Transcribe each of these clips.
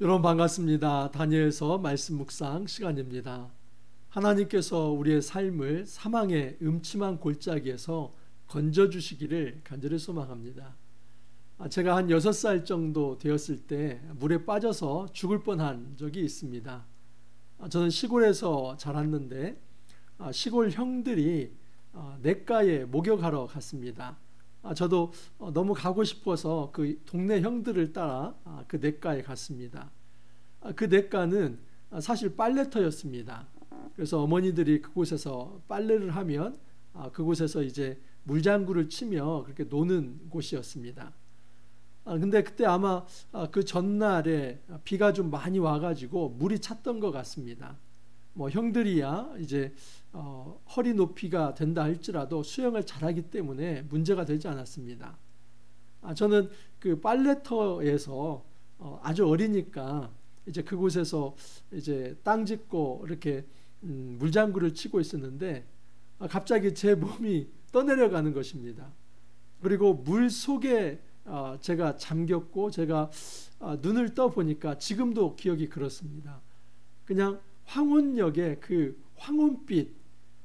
여러분 반갑습니다. 다니엘서 말씀 묵상 시간입니다. 하나님께서 우리의 삶을 사망의 음침한 골짜기에서 건져주시기를 간절히 소망합니다. 제가 한 6살 정도 되었을 때 물에 빠져서 죽을 뻔한 적이 있습니다. 저는 시골에서 자랐는데 시골 형들이 냇가에 목욕하러 갔습니다. 저도 너무 가고 싶어서 그 동네 형들을 따라 그 냇가에 갔습니다. 그 냇가는 사실 빨래터였습니다. 그래서 어머니들이 그곳에서 빨래를 하면 그곳에서 이제 물장구를 치며 그렇게 노는 곳이었습니다. 근데 그때 아마 그 전날에 비가 좀 많이 와가지고 물이 찼던 것 같습니다. 뭐 형들이야 이제 허리 높이가 된다 할지라도 수영을 잘하기 때문에 문제가 되지 않았습니다. 저는 그 빨래터에서 아주 어리니까 이제 그곳에서 이제 땅 짚고 이렇게 물장구를 치고 있었는데 갑자기 제 몸이 떠내려가는 것입니다. 그리고 물 속에 제가 잠겼고 제가 눈을 떠 보니까 지금도 기억이 그렇습니다. 그냥 황혼역의 그 황혼빛,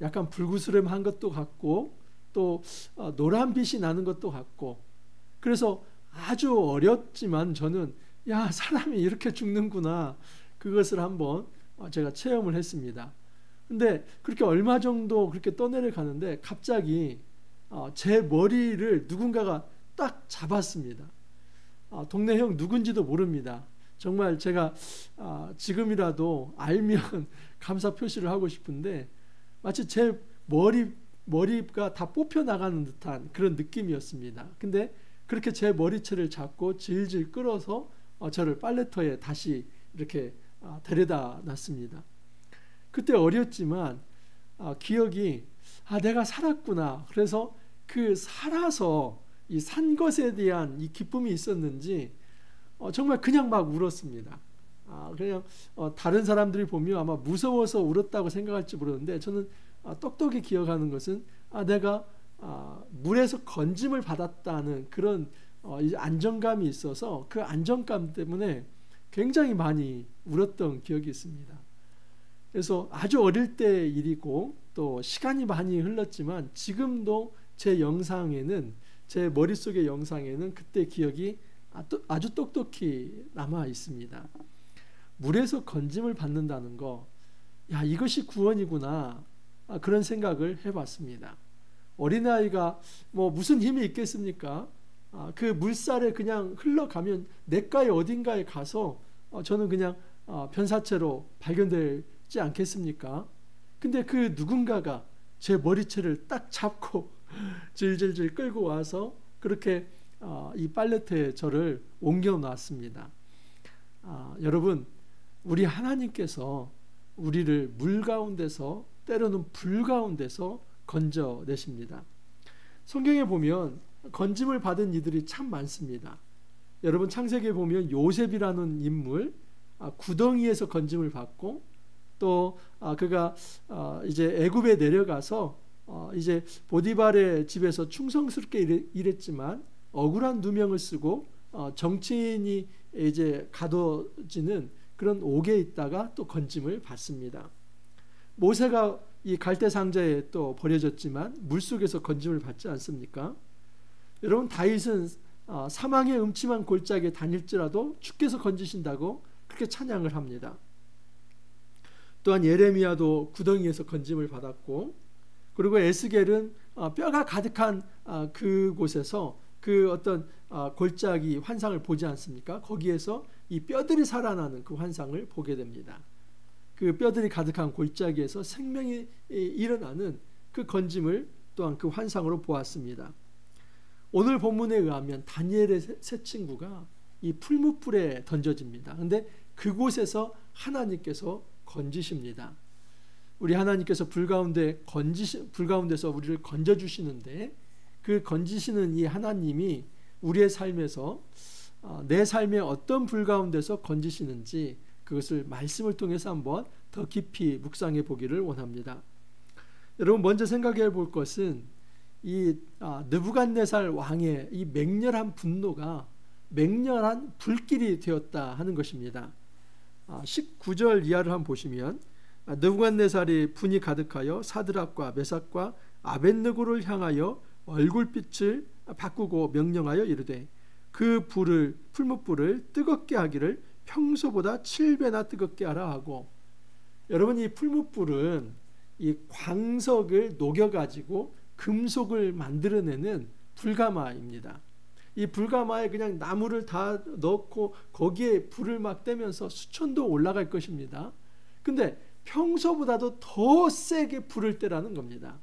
약간 불구스름한 것도 같고 또 노란 빛이 나는 것도 같고, 그래서 아주 어렸지만 저는 야, 사람이 이렇게 죽는구나, 그것을 한번 제가 체험을 했습니다. 근데 그렇게 얼마 정도 그렇게 떠내려 가는데 갑자기 제 머리를 누군가가 딱 잡았습니다. 동네 형 누군지도 모릅니다. 정말 제가 지금이라도 알면 감사 표시를 하고 싶은데 마치 제 머리가 다 뽑혀 나가는 듯한 그런 느낌이었습니다. 근데 그렇게 제 머리채를 잡고 질질 끌어서 저를 빨래터에 다시 이렇게 데려다 놨습니다. 그때 어렸지만 기억이 내가 살았구나. 그래서 그 살아서 이 산 것에 대한 이 기쁨이 있었는지 정말 그냥 막 울었습니다. 그냥 다른 사람들이 보면 아마 무서워서 울었다고 생각할지 모르는데 저는 똑똑히 기억하는 것은 내가 물에서 건짐을 받았다는 그런 안정감이 있어서 그 안정감 때문에 굉장히 많이 울었던 기억이 있습니다. 그래서 아주 어릴 때 일이고 또 시간이 많이 흘렀지만 지금도 제 영상에는, 제 머릿속의 영상에는 그때 기억이 아주 똑똑히 남아 있습니다. 물에서 건짐을 받는다는 거, 야, 이것이 구원이구나, 그런 생각을 해봤습니다. 어린아이가 뭐 무슨 힘이 있겠습니까? 그 물살에 그냥 흘러가면 냇가에 어딘가에 가서 저는 그냥 변사체로 발견되지 않겠습니까? 근데 그 누군가가 제 머리채를 딱 잡고 질질질 끌고 와서 그렇게 이 빨래터에 저를 옮겨 놨습니다. 여러분, 우리 하나님께서 우리를 물 가운데서, 때로는 불 가운데서 건져내십니다. 성경에 보면 건짐을 받은 이들이 참 많습니다. 여러분, 창세기에 보면 요셉이라는 인물, 구덩이에서 건짐을 받고 또 그가 이제 애굽에 내려가서 이제 보디발의 집에서 충성스럽게 일했지만 억울한 누명을 쓰고 정치인이 이제 가둬지는 그런 옥에 있다가 또 건짐을 받습니다. 모세가 이 갈대 상자에 또 버려졌지만 물속에서 건짐을 받지 않습니까? 여러분, 다윗은 사망의 음침한 골짜기에 다닐지라도 주께서 건지신다고 그렇게 찬양을 합니다. 또한 예레미야도 구덩이에서 건짐을 받았고, 그리고 에스겔은 뼈가 가득한 그곳에서 그 어떤 골짜기 환상을 보지 않습니까? 거기에서 이 뼈들이 살아나는 그 환상을 보게 됩니다. 그 뼈들이 가득한 골짜기에서 생명이 일어나는 그 건짐을 또한 그 환상으로 보았습니다. 오늘 본문에 의하면 다니엘의 세 친구가 이 풀무불에 던져집니다. 그런데 그곳에서 하나님께서 건지십니다. 우리 하나님께서 불 가운데서 우리를 건져주시는데, 그 건지시는 이 하나님이 우리의 삶에서 내 삶의 어떤 불 가운데서 건지시는지 그것을 말씀을 통해서 한번 더 깊이 묵상해 보기를 원합니다. 여러분, 먼저 생각해 볼 것은 이 느부갓네살 왕의 이 맹렬한 분노가 맹렬한 불길이 되었다 하는 것입니다. 19절 이하를 한번 보시면 느부갓네살이 분이 가득하여 사드락과 메삭과 아벳느고를 향하여 얼굴빛을 바꾸고 명령하여 이르되 그 풀무불을 뜨겁게 하기를 평소보다 7배나 뜨겁게 하라 하고, 여러분 이 풀무불은 이 광석을 녹여가지고 금속을 만들어내는 불가마입니다. 이 불가마에 그냥 나무를 다 넣고 거기에 불을 막 떼면서 수천도 올라갈 것입니다. 근데 평소보다도 더 세게 불을 떼라는 겁니다.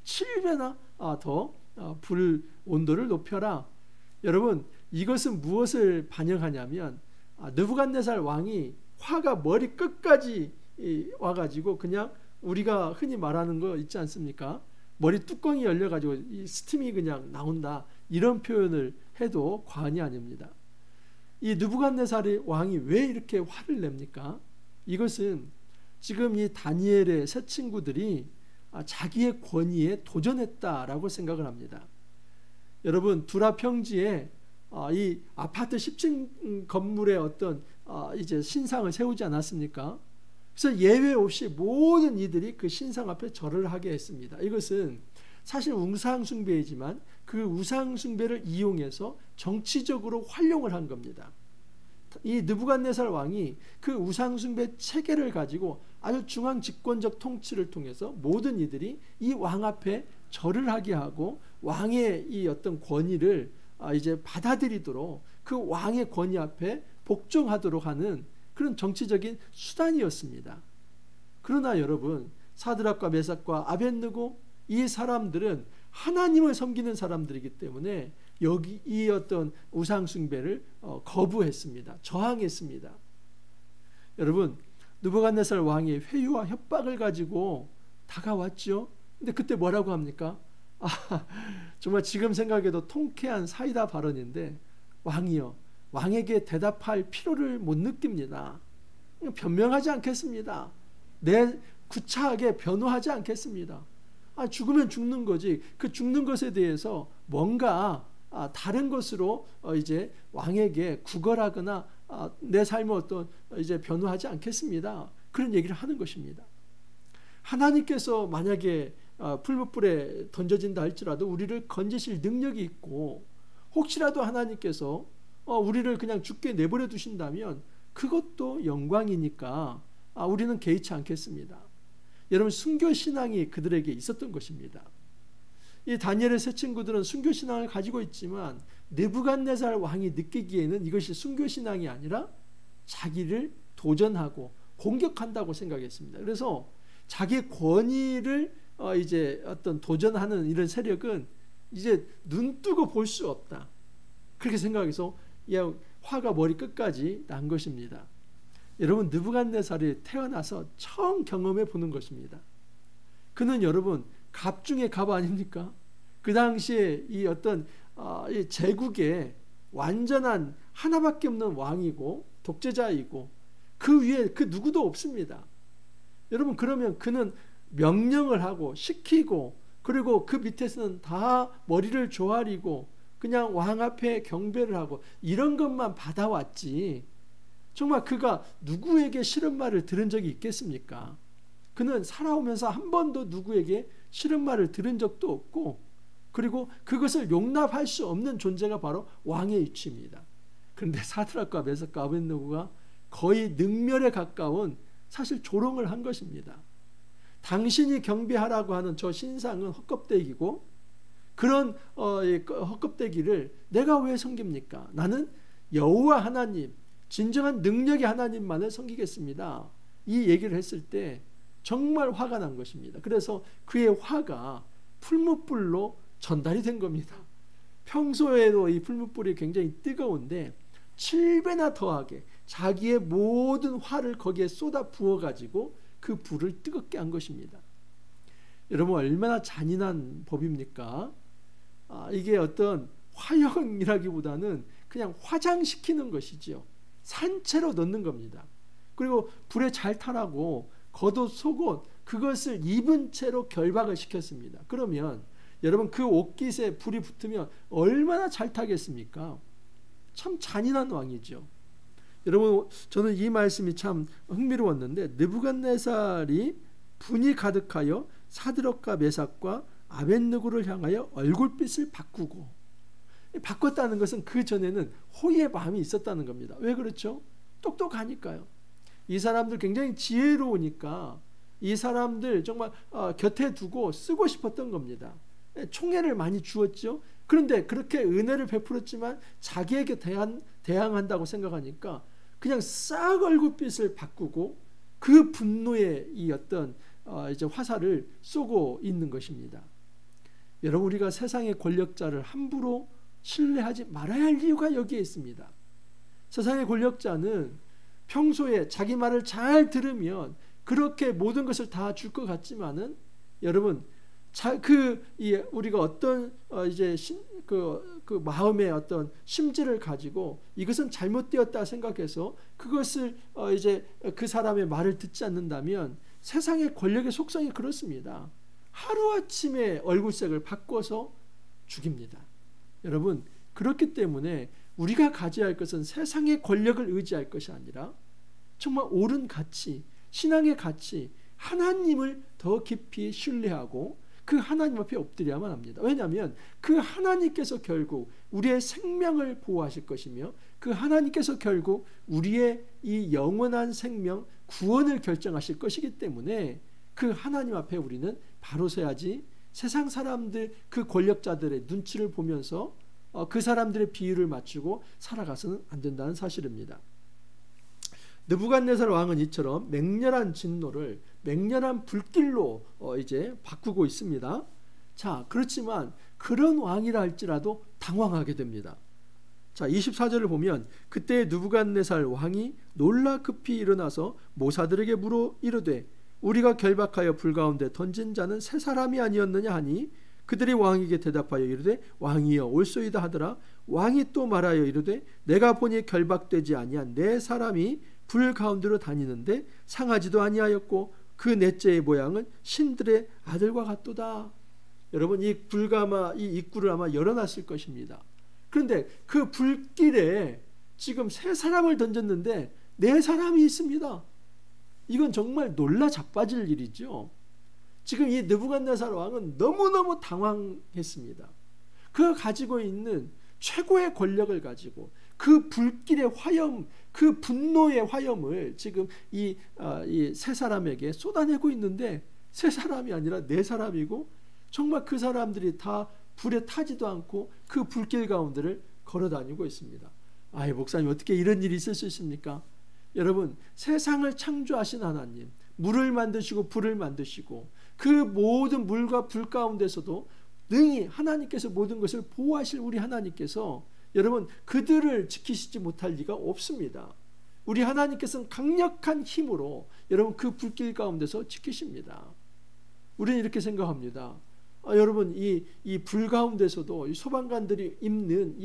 7배나 더 불 온도를 높여라. 여러분 이것은 무엇을 반영하냐면 느부갓네살 왕이 화가 머리 끝까지 와가지고 그냥 우리가 흔히 말하는 거 있지 않습니까? 머리 뚜껑이 열려가지고 이 스팀이 그냥 나온다, 이런 표현을 해도 과언이 아닙니다. 이 느부갓네살 왕이 왜 이렇게 화를 냅니까? 이것은 지금 이 다니엘의 세 친구들이 자기의 권위에 도전했다라고 생각을 합니다. 여러분 두라 평지에 이 아파트 10층 건물에 어떤 이제 신상을 세우지 않았습니까? 그래서 예외 없이 모든 이들이 그 신상 앞에 절을 하게 했습니다. 이것은 사실 우상 숭배이지만 그 우상 숭배를 이용해서 정치적으로 활용을 한 겁니다. 이 느부갓네살 왕이 그 우상 숭배 체계를 가지고 아주 중앙 집권적 통치를 통해서 모든 이들이 이 왕 앞에 절을 하게 하고 왕의 이 어떤 권위를 이제 받아들이도록 그 왕의 권위 앞에 복종하도록 하는 그런 정치적인 수단이었습니다. 그러나 여러분 사드락과 메삭과 아벳느고 이 사람들은 하나님을 섬기는 사람들이기 때문에 여기 이 어떤 우상 숭배를 거부했습니다. 저항했습니다. 여러분 느부갓네살 왕이 회유와 협박을 가지고 다가왔죠. 근데 그때 뭐라고 합니까? 정말 지금 생각해도 통쾌한 사이다 발언인데, 왕이요 왕에게 대답할 필요를 못 느낍니다. 변명하지 않겠습니다. 내 구차하게 변호하지 않겠습니다. 죽으면 죽는 거지 그 죽는 것에 대해서 뭔가 다른 것으로 이제 왕에게 구걸하거나 내 삶을 어떤 이제 변호하지 않겠습니다. 그런 얘기를 하는 것입니다. 하나님께서 만약에 풀무불에 던져진다 할지라도 우리를 건지실 능력이 있고, 혹시라도 하나님께서 우리를 그냥 죽게 내버려 두신다면 그것도 영광이니까 우리는 개의치 않겠습니다. 여러분 순교신앙이 그들에게 있었던 것입니다. 이 다니엘의 세 친구들은 순교신앙을 가지고 있지만 느부갓네살 왕이 느끼기에는 이것이 순교신앙이 아니라 자기를 도전하고 공격한다고 생각했습니다. 그래서 자기 권위를 이제 어떤 도전하는 이런 세력은 이제 눈 뜨고 볼 수 없다, 그렇게 생각해서 화가 머리 끝까지 난 것입니다. 여러분 느부갓네살이 태어나서 처음 경험해 보는 것입니다. 그는 여러분 갑 중에 갑 아닙니까? 그 당시에 이 어떤 이 제국의 완전한 하나밖에 없는 왕이고 독재자이고 그 위에 그 누구도 없습니다. 여러분 그러면 그는 명령을 하고 시키고, 그리고 그 밑에서는 다 머리를 조아리고 그냥 왕 앞에 경배를 하고 이런 것만 받아왔지, 정말 그가 누구에게 싫은 말을 들은 적이 있겠습니까? 그는 살아오면서 한 번도 누구에게 싫은 말을 들은 적도 없고, 그리고 그것을 용납할 수 없는 존재가 바로 왕의 위치입니다. 그런데 사드락과 메삭과 아벳느고가 거의 능멸에 가까운 사실 조롱을 한 것입니다. 당신이 경배하라고 하는 저 신상은 헛껍데기고, 그런 헛껍데기를 내가 왜 섬깁니까? 나는 여호와 하나님, 진정한 능력의 하나님만을 섬기겠습니다. 이 얘기를 했을 때 정말 화가 난 것입니다. 그래서 그의 화가 풀무불로 전달이 된 겁니다. 평소에도 이 풀무불이 굉장히 뜨거운데 7배나 더하게 자기의 모든 화를 거기에 쏟아 부어가지고 그 불을 뜨겁게 한 것입니다. 여러분 얼마나 잔인한 법입니까? 이게 어떤 화형이라기보다는 그냥 화장시키는 것이지요. 산채로 넣는 겁니다. 그리고 불에 잘 타라고 겉옷 속옷 그것을 입은 채로 결박을 시켰습니다. 그러면 여러분 그 옷깃에 불이 붙으면 얼마나 잘 타겠습니까? 참 잔인한 왕이죠. 여러분, 저는 이 말씀이 참 흥미로웠는데, 느부갓네살이 분이 가득하여 사드락과 메삭과 아벳느고를 향하여 얼굴빛을 바꿨다는 것은 그 전에는 호의의 마음이 있었다는 겁니다. 왜 그렇죠? 똑똑하니까요. 이 사람들 굉장히 지혜로우니까 이 사람들 정말 곁에 두고 쓰고 싶었던 겁니다. 총애를 많이 주었죠. 그런데 그렇게 은혜를 베풀었지만 자기에게 대항한다고 생각하니까 그냥 싹 얼굴빛을 바꾸고 그 분노의 이 어떤 이제 화살을 쏘고 있는 것입니다. 여러분, 우리가 세상의 권력자를 함부로 신뢰하지 말아야 할 이유가 여기에 있습니다. 세상의 권력자는 평소에 자기 말을 잘 들으면 그렇게 모든 것을 다 줄 것 같지만은, 여러분, 우리가 어떤 그 마음의 어떤 심지를 가지고 이것은 잘못되었다 생각해서 그것을 이제 그 사람의 말을 듣지 않는다면, 세상의 권력의 속성이 그렇습니다. 하루아침에 얼굴색을 바꿔서 죽입니다. 여러분, 그렇기 때문에 우리가 가져야 할 것은 세상의 권력을 의지할 것이 아니라 정말 옳은 가치, 신앙의 가치, 하나님을 더 깊이 신뢰하고 그 하나님 앞에 엎드려야만 합니다. 왜냐하면 그 하나님께서 결국 우리의 생명을 보호하실 것이며, 그 하나님께서 결국 우리의 이 영원한 생명, 구원을 결정하실 것이기 때문에 그 하나님 앞에 우리는 바로 서야지, 세상 사람들, 그 권력자들의 눈치를 보면서 그 사람들의 비율을 맞추고 살아가서는 안 된다는 사실입니다. 느부갓네살 왕은 이처럼 맹렬한 진노를 맹렬한 불길로 이제 바꾸고 있습니다. 자, 그렇지만 그런 왕이라 할지라도 당황하게 됩니다. 자, 24절을 보면, 그때 느부갓네살 왕이 놀라 급히 일어나서 모사들에게 물어 이르되, 우리가 결박하여 불 가운데 던진 자는 세 사람이 아니었느냐 하니, 그들이 왕에게 대답하여 이르되, 왕이여 올소이다 하더라. 왕이 또 말하여 이르되, 내가 보니 결박되지 아니한 네 사람이 불 가운데로 다니는데 상하지도 아니하였고 그 넷째의 모양은 신들의 아들과 같도다. 여러분, 이 불가마 이 입구를 아마 열어놨을 것입니다. 그런데 그 불길에 지금 세 사람을 던졌는데 네 사람이 있습니다. 이건 정말 놀라 자빠질 일이죠. 지금 이 느부갓네살 왕은 너무너무 당황했습니다. 그가 가지고 있는 최고의 권력을 가지고 그 불길의 화염, 그 분노의 화염을 지금 이 세 사람에게 쏟아내고 있는데, 세 사람이 아니라 네 사람이고, 정말 그 사람들이 다 불에 타지도 않고 그 불길 가운데를 걸어다니고 있습니다. 아이, 목사님, 어떻게 이런 일이 있을 수 있습니까? 여러분, 세상을 창조하신 하나님, 물을 만드시고 불을 만드시고 그 모든 물과 불 가운데서도 능히 하나님께서 모든 것을 보호하실 우리 하나님께서, 여러분, 그들을 지키시지 못할 리가 없습니다. 우리 하나님께서는 강력한 힘으로 여러분 그 불길 가운데서 지키십니다. 우리는 이렇게 생각합니다. 여러분, 이 불 가운데서도 이 소방관들이 입는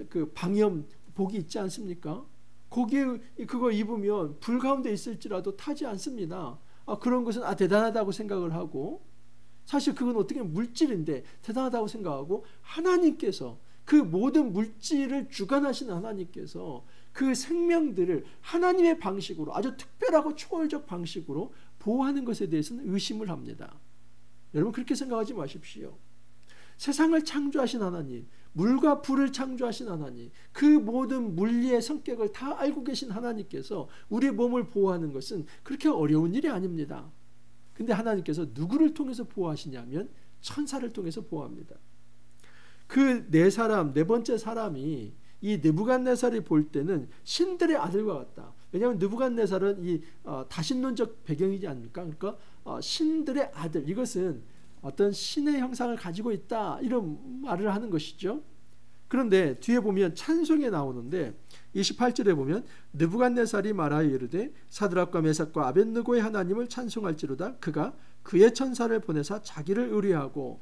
그 방염복이 있지 않습니까? 거기에 그거 입으면 불 가운데 있을지라도 타지 않습니다. 그런 것은 대단하다고 생각을 하고, 사실 그건 어떻게 물질인데 대단하다고 생각하고, 하나님께서 그 모든 물질을 주관하시는 하나님께서 그 생명들을 하나님의 방식으로, 아주 특별하고 초월적 방식으로 보호하는 것에 대해서는 의심을 합니다. 여러분, 그렇게 생각하지 마십시오. 세상을 창조하신 하나님, 물과 불을 창조하신 하나님, 그 모든 물리의 성격을 다 알고 계신 하나님께서 우리의 몸을 보호하는 것은 그렇게 어려운 일이 아닙니다. 근데 하나님께서 누구를 통해서 보호하시냐면 천사를 통해서 보호합니다. 그 네 번째 사람이 이 느부갓네살이 볼 때는 신들의 아들과 같다. 왜냐하면 느부갓네살은 이 다신론적 배경이지 않습니까? 그러니까 신들의 아들, 이것은 어떤 신의 형상을 가지고 있다, 이런 말을 하는 것이죠. 그런데 뒤에 보면 찬송에 나오는데 28절에 보면, 느부갓네살이 말하여 이르되 사드락과 메삭과 아벳느고의 하나님을 찬송할지로다. 그가 그의 천사를 보내사 자기를 의뢰하고,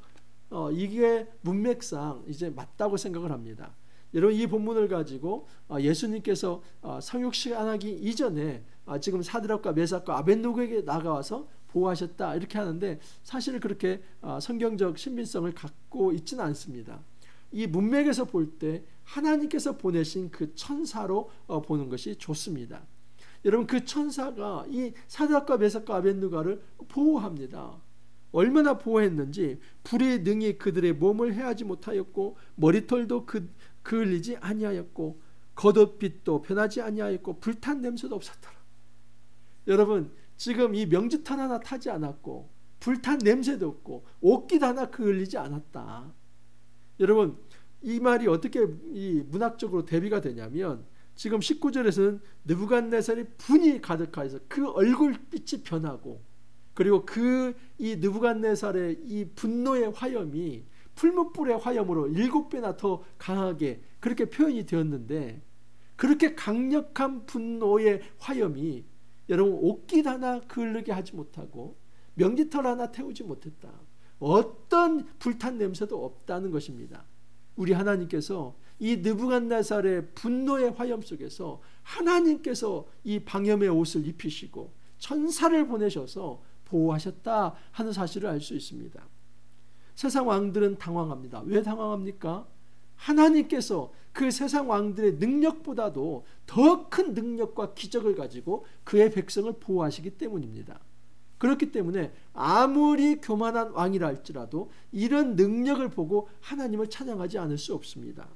이게 문맥상 이제 맞다고 생각을 합니다. 여러분, 이 본문을 가지고 예수님께서 성육식 안 하기 이전에 지금 사드락과 메삭과 아벳느고에게 나가와서 보호하셨다, 이렇게 하는데 사실 그렇게 성경적 신빙성을 갖고 있지는 않습니다. 이 문맥에서 볼 때 하나님께서 보내신 그 천사로 보는 것이 좋습니다. 여러분, 그 천사가 이 사드락과 메삭과 아벳느고를 보호합니다. 얼마나 보호했는지 불이 능히 그들의 몸을 해하지 못하였고 머리털도 그을리지 아니하였고 겉옷빛도 변하지 아니하였고 불탄 냄새도 없었더라. 여러분, 지금 이 명주탄 하나 타지 않았고 불탄 냄새도 없고 옷깃 하나 그을리지 않았다. 여러분, 이 말이 어떻게 이 문학적으로 대비가 되냐면 지금 19절에서는 느부갓네살이 분이 가득하여서 그 얼굴빛이 변하고, 그리고 이 느부갓네살의 이 분노의 화염이 풀무불의 화염으로 7배나 더 강하게 그렇게 표현이 되었는데, 그렇게 강력한 분노의 화염이 여러분 옷깃 하나 그을르게 하지 못하고 명지털 하나 태우지 못했다. 어떤 불탄 냄새도 없다는 것입니다. 우리 하나님께서 이 느부갓네살의 분노의 화염 속에서 하나님께서 이 방염의 옷을 입히시고 천사를 보내셔서 보호하셨다 하는 사실을 알 수 있습니다. 세상 왕들은 당황합니다. 왜 당황합니까? 하나님께서 그 세상 왕들의 능력보다도 더 큰 능력과 기적을 가지고 그의 백성을 보호하시기 때문입니다. 그렇기 때문에 아무리 교만한 왕이라 할지라도 이런 능력을 보고 하나님을 찬양하지 않을 수 없습니다.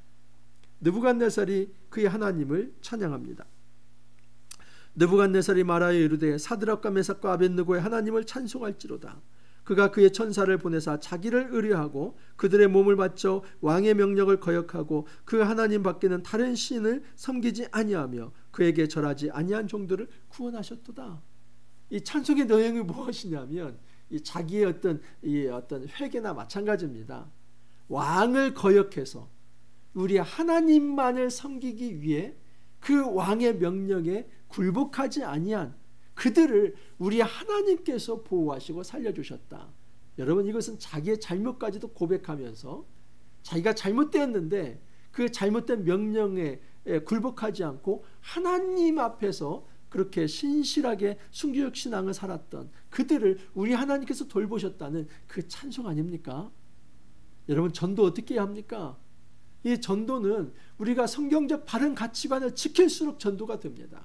느부갓네살이 그의 하나님을 찬양합니다. 느부갓네살이 말하여 이르되 사드락과 메삭과 아벳느고의 하나님을 찬송할지로다. 그가 그의 천사를 보내사 자기를 의뢰하고 그들의 몸을 바쳐 왕의 명령을 거역하고 그 하나님 밖에는 다른 신을 섬기지 아니하며 그에게 절하지 아니한 종들을 구원하셨도다. 이 찬송의 내용이 무엇이냐면 이 자기의 어떤 회개나 마찬가지입니다. 왕을 거역해서 우리 하나님만을 섬기기 위해 그 왕의 명령에 굴복하지 아니한 그들을 우리 하나님께서 보호하시고 살려주셨다. 여러분, 이것은 자기의 잘못까지도 고백하면서 자기가 잘못되었는데 그 잘못된 명령에 굴복하지 않고 하나님 앞에서 그렇게 신실하게 순교적 신앙을 살았던 그들을 우리 하나님께서 돌보셨다는 그 찬송 아닙니까? 여러분, 전도 어떻게 해야 합니까? 이 전도는 우리가 성경적 바른 가치관을 지킬수록 전도가 됩니다.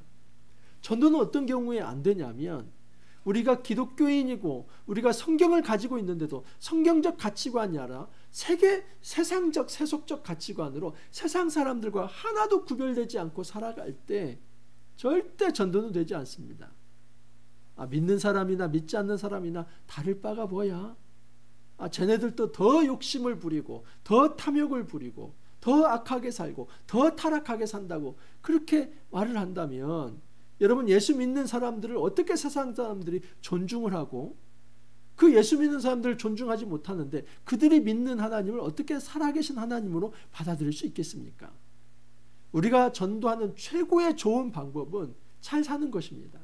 전도는 어떤 경우에 안 되냐면 우리가 기독교인이고 우리가 성경을 가지고 있는데도 성경적 가치관이 아니라 세상적 세속적 가치관으로 세상 사람들과 하나도 구별되지 않고 살아갈 때 절대 전도는 되지 않습니다. 믿는 사람이나 믿지 않는 사람이나 다를 바가 뭐야? 쟤네들도 더 욕심을 부리고 더 탐욕을 부리고 더 악하게 살고 더 타락하게 산다고 그렇게 말을 한다면 여러분, 예수 믿는 사람들을 어떻게 세상 사람들이 존중을 하고 그 예수 믿는 사람들을 존중하지 못하는데 그들이 믿는 하나님을 어떻게 살아계신 하나님으로 받아들일 수 있겠습니까? 우리가 전도하는 최고의 좋은 방법은 잘 사는 것입니다.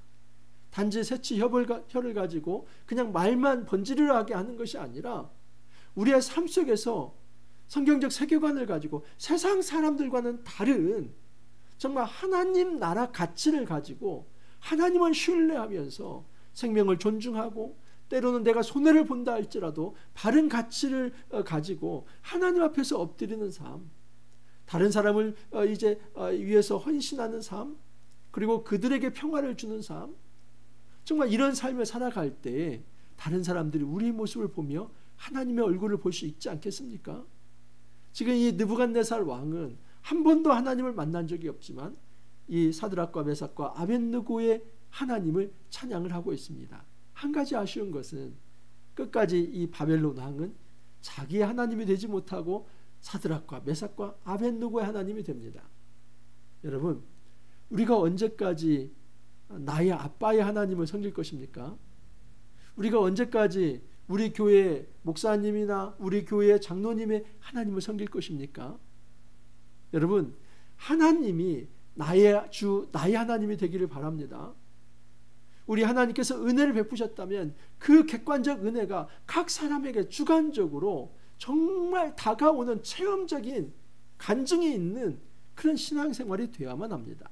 단지 새치 혀를 가지고 그냥 말만 번지르르하게 하는 것이 아니라 우리의 삶 속에서 성경적 세계관을 가지고 세상 사람들과는 다른 정말 하나님 나라 가치를 가지고 하나님을 신뢰하면서 생명을 존중하고 때로는 내가 손해를 본다 할지라도 바른 가치를 가지고 하나님 앞에서 엎드리는 삶, 다른 사람을 위해서 헌신하는 삶, 그리고 그들에게 평화를 주는 삶, 정말 이런 삶을 살아갈 때 다른 사람들이 우리 모습을 보며 하나님의 얼굴을 볼 수 있지 않겠습니까? 지금 이 느부갓네살 왕은 한 번도 하나님을 만난 적이 없지만 이 사드락과 메삭과 아벳느고의 하나님을 찬양을 하고 있습니다. 한 가지 아쉬운 것은 끝까지 이 바벨론 왕은 자기의 하나님이 되지 못하고 사드락과 메삭과 아벳느고의 하나님이 됩니다. 여러분, 우리가 언제까지 나의 아빠의 하나님을 섬길 것입니까? 우리가 언제까지 우리 교회 목사님이나 우리 교회 장로님의 하나님을 섬길 것입니까? 여러분, 하나님이 나의 주, 나의 하나님이 되기를 바랍니다. 우리 하나님께서 은혜를 베푸셨다면 그 객관적 은혜가 각 사람에게 주관적으로 정말 다가오는 체험적인 간증이 있는 그런 신앙생활이 되어야만 합니다.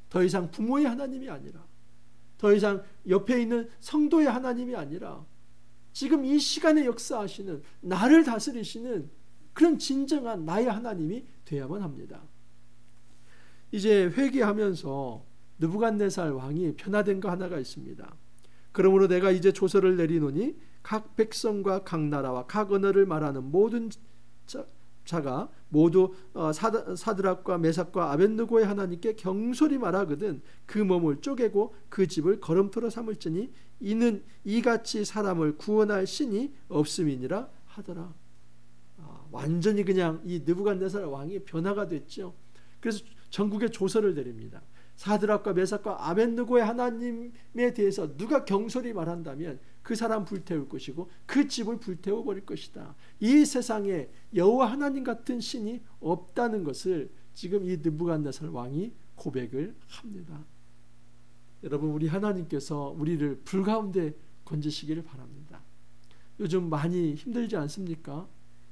더 이상 부모의 하나님이 아니라, 더 이상 옆에 있는 성도의 하나님이 아니라 지금 이 시간에 역사하시는, 나를 다스리시는 그런 진정한 나의 하나님이 되어야만 합니다. 이제 회개하면서 느부갓네살 왕이 변화된 거 하나가 있습니다. 그러므로 내가 이제 조서를 내리노니 각 백성과 각 나라와 각 언어를 말하는 모든 자가 모두 사드락과 메삭과 아벳느고의 하나님께 경솔히 말하거든 그 몸을 쪼개고 그 집을 거름토로 삼을지니 이는 이같이 사람을 구원할 신이 없음이니라 하더라. 완전히 그냥 이 느부갓네살 왕이 변화가 됐죠. 그래서 전국에 조서를 내립니다. 사드락과 메삭과 아벳느고의 하나님에 대해서 누가 경솔히 말한다면 그 사람 불태울 것이고 그 집을 불태워 버릴 것이다. 이 세상에 여호와 하나님 같은 신이 없다는 것을 지금 이 느부갓네살 왕이 고백을 합니다. 여러분, 우리 하나님께서 우리를 불 가운데 건지시기를 바랍니다. 요즘 많이 힘들지 않습니까?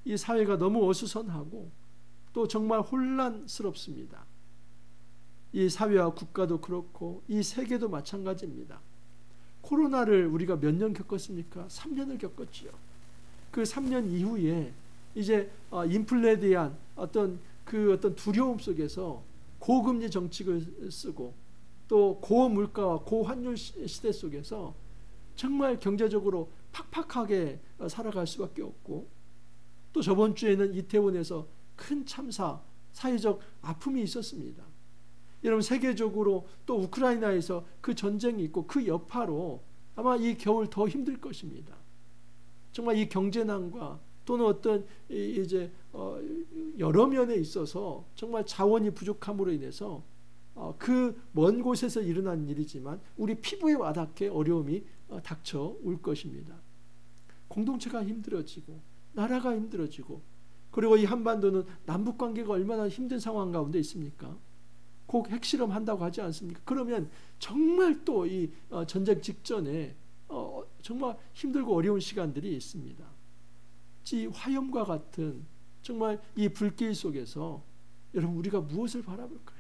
이 사회가 너무 어수선하고 또 정말 혼란스럽습니다. 이 사회와 국가도 그렇고 이 세계도 마찬가지입니다. 코로나를 우리가 몇 년 겪었습니까? 3년을 겪었지요. 그 3년 이후에 이제 인플레에 대한 어떤 두려움 속에서 고금리 정책을 쓰고 또 고물가와 고환율 시대 속에서 정말 경제적으로 팍팍하게 살아갈 수밖에 없고, 또 저번 주에는 이태원에서 큰 참사, 사회적 아픔이 있었습니다. 여러분, 세계적으로 또 우크라이나에서 그 전쟁이 있고 그 여파로 아마 이 겨울 더 힘들 것입니다. 정말 이 경제난과 또는 어떤 이제 여러 면에 있어서 정말 자원이 부족함으로 인해서 그 먼 곳에서 일어난 일이지만 우리 피부에 와닿게 어려움이 닥쳐올 것입니다. 공동체가 힘들어지고 나라가 힘들어지고, 그리고 이 한반도는 남북관계가 얼마나 힘든 상황 가운데 있습니까? 곧 핵실험 한다고 하지 않습니까? 그러면 정말 또 이 전쟁 직전에 정말 힘들고 어려운 시간들이 있습니다. 이 화염과 같은 정말 이 불길 속에서 여러분, 우리가 무엇을 바라볼까요?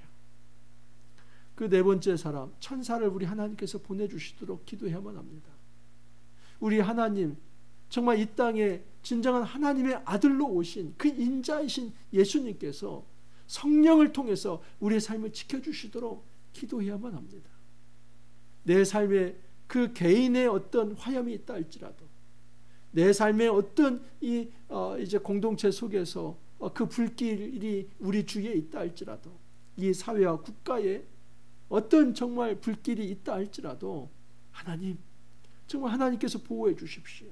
그 네 번째 사람, 천사를 우리 하나님께서 보내주시도록 기도해야만 합니다. 우리 하나님, 정말 이 땅에 진정한 하나님의 아들로 오신 그 인자이신 예수님께서 성령을 통해서 우리의 삶을 지켜주시도록 기도해야만 합니다. 내 삶에 그 개인의 어떤 화염이 있다 할지라도, 내 삶의 어떤 이제 공동체 속에서 그 불길이 우리 주위에 있다 할지라도, 이 사회와 국가에 어떤 정말 불길이 있다 할지라도 하나님, 정말 하나님께서 보호해 주십시오.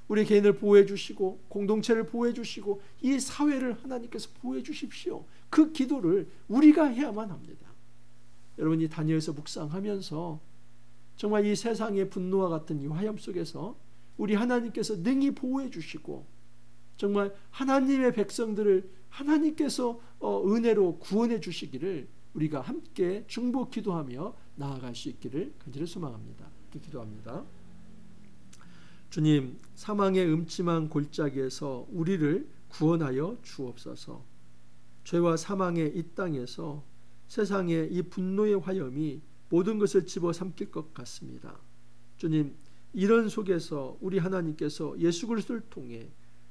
우리 개인을 보호해 주시고 공동체를 보호해 주시고 이 사회를 하나님께서 보호해 주십시오. 그 기도를 우리가 해야만 합니다. 여러분이 다니엘서 묵상하면서 정말 이 세상의 분노와 같은 이 화염 속에서 우리 하나님께서 능히 보호해 주시고 정말 하나님의 백성들을 하나님께서 은혜로 구원해 주시기를 우리가 함께 중보 기도하며 나아갈 수 있기를 간절히 소망합니다. 이렇게 기도합니다. 주님, 사망의 음침한 골짜기에서 우리를 구원하여 주옵소서. 죄와 사망의 이 땅에서 세상의 이 분노의 화염이 모든 것을 집어삼킬 것 같습니다. 주님, 이런 속에서 우리 하나님께서 예수 그리스도를 통해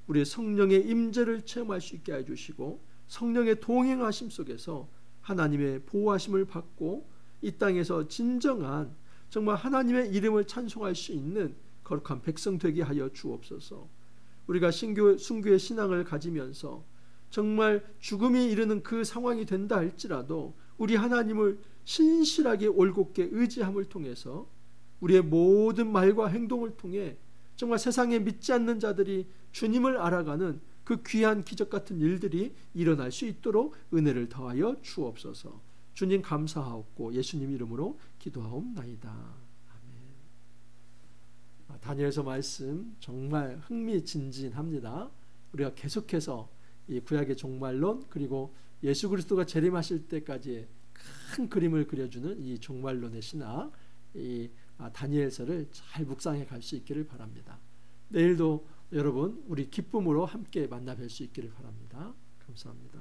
우리 성령의 임재를 체험할 수 있게 해주시고 성령의 동행하심 속에서 하나님의 보호하심을 받고 이 땅에서 진정한 정말 하나님의 이름을 찬송할 수 있는 거룩한 백성 되게 하여 주옵소서. 우리가 순교의 신앙을 가지면서 정말 죽음이 이르는 그 상황이 된다 할지라도 우리 하나님을 신실하게 올곧게 의지함을 통해서 우리의 모든 말과 행동을 통해 정말 세상에 믿지 않는 자들이 주님을 알아가는 그 귀한 기적 같은 일들이 일어날 수 있도록 은혜를 더하여 주옵소서. 주님 감사하옵고 예수님 이름으로 기도하옵나이다. 다니엘서 말씀 정말 흥미진진합니다. 우리가 계속해서 이 구약의 종말론 그리고 예수 그리스도가 재림하실 때까지 큰 그림을 그려주는 이 종말론의 신학, 이 다니엘서를 잘 묵상해 갈 수 있기를 바랍니다. 내일도 여러분 우리 기쁨으로 함께 만나 뵐 수 있기를 바랍니다. 감사합니다.